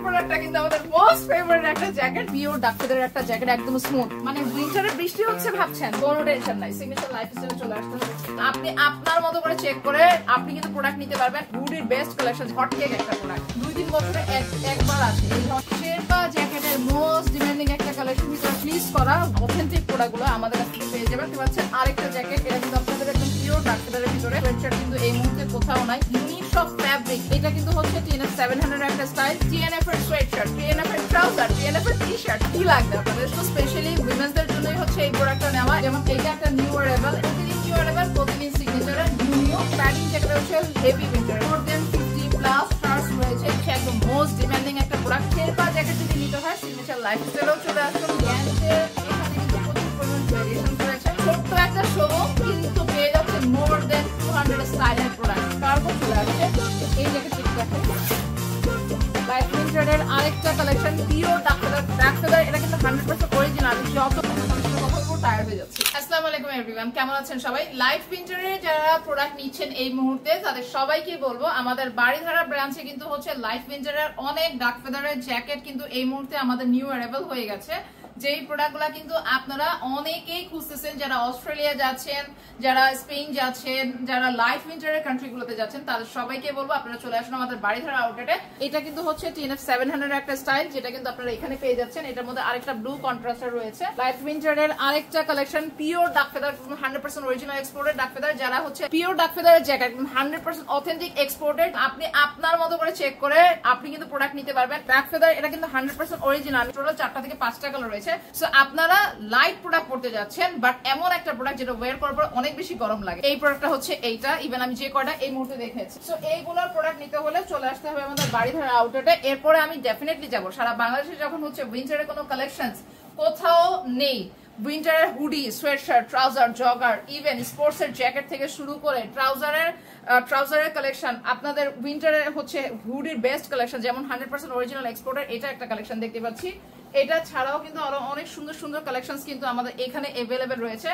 প্রোডাক্টটা কিন্তু আমাদের মোস্ট ফেভারিট একটা জ্যাকেট, পিওর ডাক ফেদারের একটা জ্যাকেট, একদম স্মুথ। মানে উইন্টারে বৃষ্টি হচ্ছে ভাবছেন, কোনো টেনশন নাই, সিগনেচার লাইফস্টাইলে চলে আসতে হবে। আপনি আপনার মতো করে চেক করে আপনি কিন্তু প্রোডাক্ট নিতে পারবেন। হুডির বেস্ট কালেকশন, হট কেক একটা প্রোডাক্ট, 2-3 বছরে একবার আসে। এই শেরপা জ্যাকেটের মোস্ট ডিমান্ডিং একটা কালেকশন, ভিতরে ফ্লিস করা অথেন্টিক প্রোডাক্টগুলো আমাদের কাছ থেকে পেয়ে যাবেন। দেখতে পাচ্ছেন আরেকটা জ্যাকেট, এটা কিন্তু আপনাদের একদম পিওর ডাক ফেদারের ভিতরে। সোয়েটশার্ট কিন্তু এই মুহূর্তে কোথাও নাই, ইউনিক সব ফ্যাব্রিক। এটা কিন্তু হচ্ছে TNF 700 একটা স্টাইল, TNF এর সোয়েটশার্ট, TNF এর ট্রাউজার, TNF এর টি-শার্ট, কি লাগবে আপনাদের? তো স্পেশালি উইমেন্সদের জন্যই হচ্ছে এই প্রোডাক্টটা নেওয়া। যেমন এটা একটা নিউ অ্যারাইভাল, প্রতিদিন নিউ অ্যারাইভাল, প্রতিদিন সিগনেচারের নিউ প্যাডিং যেটা হচ্ছে হেভি উইন্টার, মোর দেন 50+ স্টার্স রয়েছে। এটা একদম মোস্ট ডিমান্ডিং একটা প্রোডাক্ট। শেরপা জ্যাকেট যদি নিতে হয় সিগনেচার লাইফস্টাইলেও চলে আসুন। গ্যান্সের এখানে কিন্তু প্রচুর পরিমাণ ভেরিয়েশন রয়েছে। ছোট্ট একটা শোরুম কিন্তু পেয়ে যাচ্ছে মোর দেন 200 স্টাইলের প্রোডাক্ট। কার্গো চলে আসছে এই জ্যাকেট দেখেন। লাইফ উইন্টারের আরেকটা কালেকশন, পিওর ডাক ফেদার, এটা কিন্তু 100% অরিজিনাল। যত টায়ার হয়ে যাচ্ছে। আসসালামু আলাইকুম এভরিওয়ান, কেমন আছেন সবাই? লাইফ উইন্টারের যারা প্রোডাক্ট নিচ্ছেন এই মুহূর্তে তাদের সবাইকে বলবো আমাদের বাড়িধারা ব্রাঞ্চে কিন্তু হচ্ছে লাইফ উইন্টারের অনেক ডাক ফেদারের জ্যাকেট কিন্তু এই মুহূর্তে আমাদের নিউ অ্যারাইভাল হয়ে গেছে। যেই প্রোডাক্টগুলো কিন্তু আপনারা অনেকেই খুঁজতেছেন, যারা অস্ট্রেলিয়া যাচ্ছেন, যারা স্পেন যাচ্ছেন, যারা লাইফ উইন্টারের কান্ট্রিগুলোতে যাচ্ছেন, তাদের সবাইকে বলবো আপনারা চলে আসুন আমাদের বাড়িধারা আউটলেটে। এটা কিন্তু হচ্ছে TNF 700 একটা স্টাইল, যেটা কিন্তু আপনারা এখানে পেয়ে যাচ্ছেন। এটার মধ্যে আরেকটা ব্লু কন্ট্রাস্টার রয়েছে। লাইফ উইন্টারের আরেকটা কালেকশন, পিওর ডাক ফেদার, 100% অরিজিনাল এক্সপোর্টেড ডাক ফেদার, যারা হচ্ছে পিওর ডাক ফেদারের জ্যাকেট 100% অথেন্টিক এক্সপোর্টেড। আপনি আপনার মতো করে চেক করে আপনি কিন্তু প্রোডাক্ট নিতে পারবেন। ডাক ফেদার এটা কিন্তু 100% অরিজিনাল। টোটাল 4টা থেকে 5টা কালার রয়েছে। সো আপনারা লাইট প্রোডাক্ট পড়তে যাচ্ছেন, বাট এমন একটা প্রোডাক্ট যেটা ওয়্যার করার পর অনেক বেশি গরম লাগে, এই প্রোডাক্টটা হচ্ছে এইটা। ইভেন আমি যে কয়টা এই মুহূর্তে দেখেছি। সো এইগুলোর প্রোডাক্ট নিতে হলে চলে আসতে হবে আমাদের বাড়িধারা আউটলেটে। এরপরে আমি ডেফিনেটলি যাব সারা বাংলাদেশে, যখন হচ্ছে উইন্টারের কোনো কালেকশন কোথাও নেই। উইন্টারের hoodie, sweatshirt, trouser, jogger, even sports এর জ্যাকেট থেকে শুরু করে ট্রাউজারের কালেকশন, আপনাদের উইন্টারের হচ্ছে হুডির বেস্ট কালেকশন, যেমন 100% অরিজিনাল এক্সপোর্টের এটা একটা কালেকশন দেখতে পাচ্ছি। এটা ছাড়াও কিন্তু আরো অনেক সুন্দর সুন্দর কালেকশনস কিন্তু আমাদের এখানে अवेलेबल রয়েছে।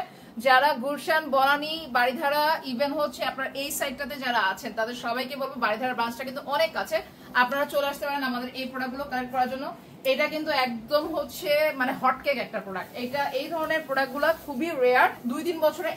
যারা গুলশান, বনানী, বাড়িধারা, ইভেন হচ্ছে আপনার এই সাইডটাতে যারা আছেন তাদের সবাইকে বলবো বাড়িধারা ব্রাঞ্চটা কিন্তু অনেক কাছে, আপনারা চলে আসতে পারেন আমাদের এই প্রোডাক্টগুলো কালেক্ট করার জন্য। এটা কিন্তু একদম হচ্ছে মানে হটকেক একটা প্রোডাক্ট। এটা এই ধরনের প্রোডাক্টগুলো খুবই রেয়ার, 2-3 বছরে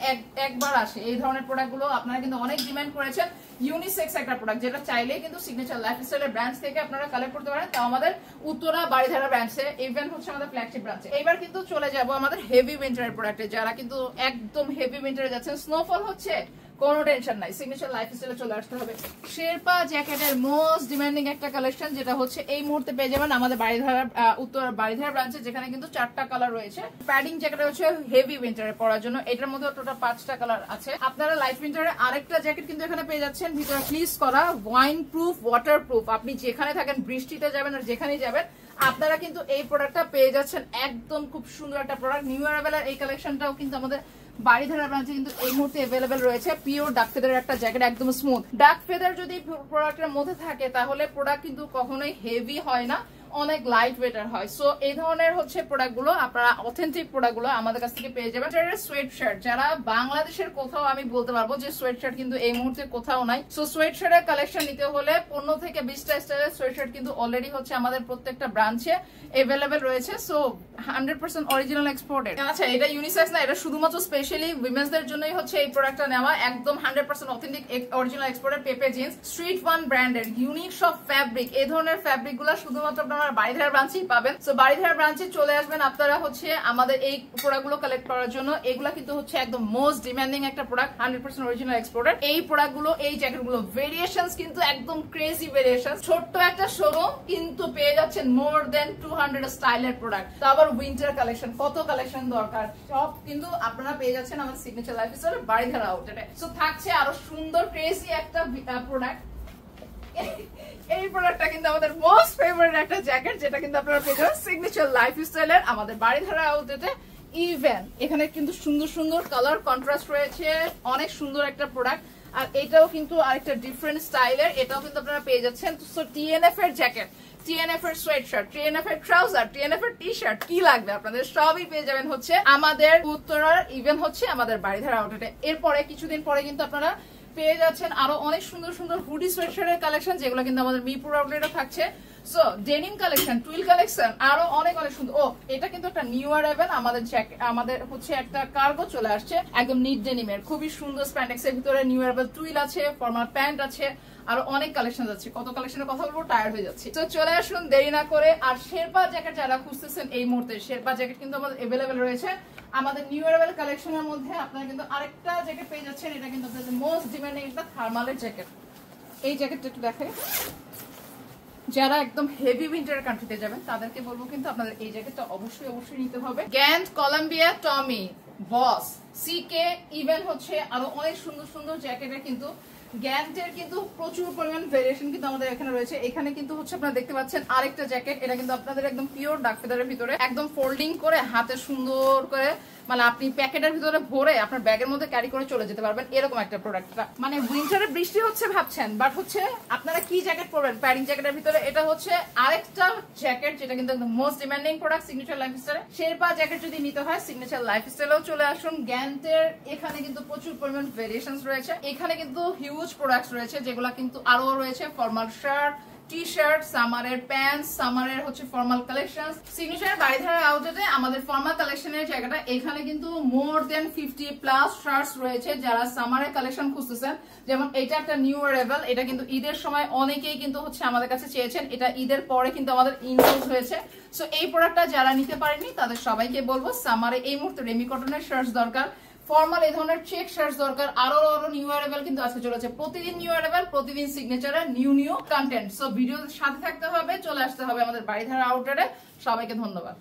একবার আসে। এই ধরনের প্রোডাক্টগুলো আপনারা কিন্তু অনেক ডিমান্ড করেছেন। ইউনিসেক্স একটা প্রোডাক্ট, যেটা চাইলে কিন্তু সিগনেচার লাইফস্টাইলের ব্রাঞ্চ থেকে আপনারা কালেক্ট করতে পারেন, তাও আমাদের উত্তরা বাড়িধারা ব্রাঞ্চে, ইভেন হচ্ছে আমাদের ফ্ল্যাগশিপ ব্রাঞ্চে। এবার কিন্তু চলে যাব আমাদের হেভি উইন্টারের প্রোডাক্টে। যারা কিন্তু একদম হেভি উইন্টারে যাচ্ছেন, স্নোফল হচ্ছে, কোনো টেনশন নাই, সিগনেচার লাইফস্টাইলে চলে আসতে হবে। শেরপা জ্যাকেটের মোস্ট ডিমান্ডিং একটা কালেকশন, যেটা হচ্ছে এই মুহূর্তে পেয়ে যাবেন আমাদের বাড়িধারা উত্তর বাড়িধারা ব্রাঞ্চে, যেখানে কিন্তু 4টা কালার রয়েছে। প্যাডিং জ্যাকেট হচ্ছে হেভি উইন্টারে পরার জন্য, এটার মধ্যে টোটাল 5টা কালার আছে। আপনারা লাইফ উইন্টারে আরেকটা জ্যাকেট কিন্তু এখানে পেয়ে যাচ্ছেন, ভিতরে ফ্লিস করা, ওয়াইন প্রুফ, ওয়াটার প্রুফ। আপনি যেখানে থাকেন, বৃষ্টিতে যাবেন আর যেখানেই যাবেন, আপনারা কিন্তু এই প্রোডাক্টটা পেয়ে যাচ্ছেন। একদম খুব সুন্দর একটা প্রোডাক্ট। নিউ অ্যারাইভালের এই কালেকশনটাও কিন্তু আমাদের বাড়িধারা ব্রাঞ্চে কিন্তু এই মুহূর্তে अवेलेबल রয়েছে। পিওর ডাক ফেদারের একটা জ্যাকেট, একদম স্মুথ। ডাক ফেদার যদি প্রোডাক্টের মধ্যে থাকে তাহলে প্রোডাক্ট কিন্তু কখনোই হেভি হয় না, অনেক লাইট ওয়েটার হয়। সো এই ধরনের হচ্ছে প্রোডাক্টগুলো আপনারা অথেন্টিক প্রোডাক্টগুলো আমাদের কাছ থেকে পেয়ে যাবেন। সোয়েটশার্ট, যারা বাংলাদেশের কোথাও, আমি বলতে পারবো যে সোয়েটশার্ট কিন্তু এই মুহূর্তে কোথাও নাই। সো সোয়েটশার্টের কালেকশন নিতে হলে 15 থেকে 20টা স্টাইলের সোয়েটশার্ট কিন্তু অলরেডি হচ্ছে আমাদের প্রত্যেকটা ব্রাঞ্চে अवेलेबल রয়েছে। So 100% original exported. আচ্ছা, এটা ইউনিসেক্স না, এটা শুধুমাত্র স্পেশালি উইমেন্সদের জন্যই হচ্ছে এই প্রোডাক্টটা নেওয়া। একদম 100% অথেন্টিক অরিজিনাল এক্সপোর্টেড, পেপে জিন্স, স্ট্রিট ওয়ান ব্র্যান্ডের ইউনিক সব ফ্যাব্রিক। এই ধরনের ফ্যাব্রিকগুলো শুধুমাত্র আপনারা বাড়িধারা ব্রাঞ্চেই পাবেন। সো বাড়িধারা ব্রাঞ্চে চলে আসবেন আপনারা হচ্ছে আমাদের এই প্রোডাক্টগুলো কালেক্ট করার জন্য। এগুলা কিন্তু হচ্ছে একদম মোস্ট ডিমান্ডিং একটা প্রোডাক্ট, 100% অরিজিনাল এক্সপোর্টেড। এই প্রোডাক্টগুলো, এই জ্যাকেটগুলো ভেরিয়েশনস কিন্তু একদম ক্রেজি ভেরিয়েশন। ছোট্ট একটা শোরুম কিন্তু পেয়ে যাচ্ছেন মোর দেন 200 স্টাইলের প্রোডাক্ট। তো আবার উইন্টার কালেকশন, কত কালেকশন দরকার, সব কিন্তু আপনারা পেয়ে যাচ্ছেন আমাদের সিগনেচার লাইফস্টাইলের বাড়িধারা আউটলেটে। সো থাকছে আরো সুন্দর ক্রেজি একটা প্রোডাক্ট। এই প্রোডাক্টটা কিন্তু আমাদের মোস্ট ফেভারিট একটা জ্যাকেট, যেটা কিন্তু আপনারা পেয়ে যাবেন সিগনেচার লাইফস্টাইলের আমাদের বাড়িধারা আউটলেটে। ইভেন এখানে কিন্তু সুন্দর সুন্দর কালার কন্ট্রাস্ট রয়েছে, অনেক সুন্দর একটা প্রোডাক্ট। আর এটাও কিন্তু আরেকটা ডিফারেন্ট স্টাইলের, এটাও কিন্তু আপনারা পেয়ে যাচ্ছেন। সো TNF এর জ্যাকেট, TNF এর সোয়েটশার্ট, TNF এর ট্রাউজার, TNF এর টি-শার্ট, কি লাগবে আপনাদের সবই পেয়ে যাবেন হচ্ছে আমাদের উত্তরার, ইভেন হচ্ছে আমাদের বাড়িধারা আউটলেটে। এরপরে কিছুদিন পরে কিন্তু আপনারা পেয়ে যাচ্ছেন আরো অনেক সুন্দর সুন্দর হুডি সোয়েটশার্টের কালেকশন, যেগুলো কিন্তু আমাদের মিরপুর আউটলেটে থাকছে। So denim collection, twill collection, আরো অনেক অনেক সুন্দর। ও এটা কিন্তু একটা নিউ অ্যারাইভেল, আমাদের হচ্ছে একটা কার্গো চলে আসছে একদম নিট ডেনিমের, খুবই সুন্দর স্প্যান্ডেক্স এর ভিতরে নিউ অ্যারাইভেল টুইল আছে, ফর্মাল প্যান্ট আছে, আরো অনেক কালেকশন আছে। কত কালেকশনের কথা বলবো, টায়ার্ড হয়ে যাচ্ছে। তো চলে আসুন দেরি না করে। আর শেরপা জ্যাকেট যারা খুঁজতেছেন এই মুহূর্তে, শেরপা জ্যাকেট কিন্তু আমাদের अवेलेबल রয়েছে আমাদের নিউ অ্যারাইভেল কালেকশনের মধ্যে। আপনারা কিন্তু আরেকটা জ্যাকেট পেয়ে যাচ্ছেন, এটা কিন্তু আপনাদের মোস্ট ডিমান্ডিং একটা থার্মালের জ্যাকেট। এই জ্যাকেটটা একটু দেখাই, যারা একদম হেভি উইন্টার কান্ট্রিতে যাবেন তাদেরকে বলবো কিন্তু আপনাদের এই জ্যাকেটটা অবশ্যই অবশ্যই নিতে হবে। গ্যান্ট, কলম্বিয়া, টমি, বস, সিকে, ইভেন হচ্ছে আরো অনেক সুন্দর সুন্দর জ্যাকেটের কিন্তু গ্যান্টের কিন্তু প্রচুর পরিমাণ ভেরিয়েশন কিন্তু আমাদের এখানে রয়েছে। এখানে কিন্তু হচ্ছে আপনারা দেখতে পাচ্ছেন আরেকটা জ্যাকেট, এটা কিন্তু আপনাদের একদম পিওর ডার্ক ফেদারের ভিতরে, একদম ফোল্ডিং করে হাতে সুন্দর করে মানে আপনি প্যাকেটের ভিতরে ভরে আপনার ব্যাগের মধ্যে ক্যারি করে চলে যেতে পারবেন, এরকম একটা প্রোডাক্টটা। মানে উইন্টারে বৃষ্টি হচ্ছে ভাবছেন, বাট হচ্ছে আপনারা কি জ্যাকেট পরবেন প্যাডিং জ্যাকেটের ভিতরে, এটা হচ্ছে আরেকটা জ্যাকেট যেটা কিন্তু একদম most demanding product signature lifestyle. Sherpa jacket যদি নিতে হয় সিগনেচার লাইফস্টাইলেও চলে আসুন। গ্যান্টের এখানে কিন্তু প্রচুর পরিমাণ ভেরিয়েশনস রয়েছে, এখানে কিন্তু হিউজ প্রোডাক্টস রয়েছে যেগুলো কিন্তু আরো রয়েছে ফর্মাল শার্ট, টি শার্ট, সামারের প্যান্ট, সামারের হচ্ছে ফর্মাল কালেকশন। সিগনেচার বাড়িধারা আউটলেটে আমাদের ফর্মাল কালেকশনের জায়গাটা, এখানে কিন্তু মোর দেন 50+ শার্টস রয়েছে যারা সামারের কালেকশন খুঁজতেছেন। যেমন এটা একটা নিউ অ্যারাইভেল, এটা কিন্তু ঈদের সময় অনেকেই কিন্তু হচ্ছে আমাদের কাছে চেয়েছেন, এটা ঈদের পরে কিন্তু আমাদের ইনক্লুড হয়েছে। সো এই প্রোডাক্টটা যারা নিতে পারেনি তাদের সবাইকে বলবো সামারে এই মুহূর্তে রেমি কটনের শার্টস দরকার, ফর্মাল এই ধরনের চেক শার্টস দরকার, আরো নিউ অ্যারাইভেল কিন্তু আজকে চলেছে। প্রতিদিন নিউ অ্যারাইভেল, প্রতিদিন সিগনেচারের নিউ কন্টেন্ট। সো ভিডিওর সাথে থাকতে হবে, চলে আসতে হবে আমাদের বাড়িধারা আউটলেটে। সবাইকে ধন্যবাদ।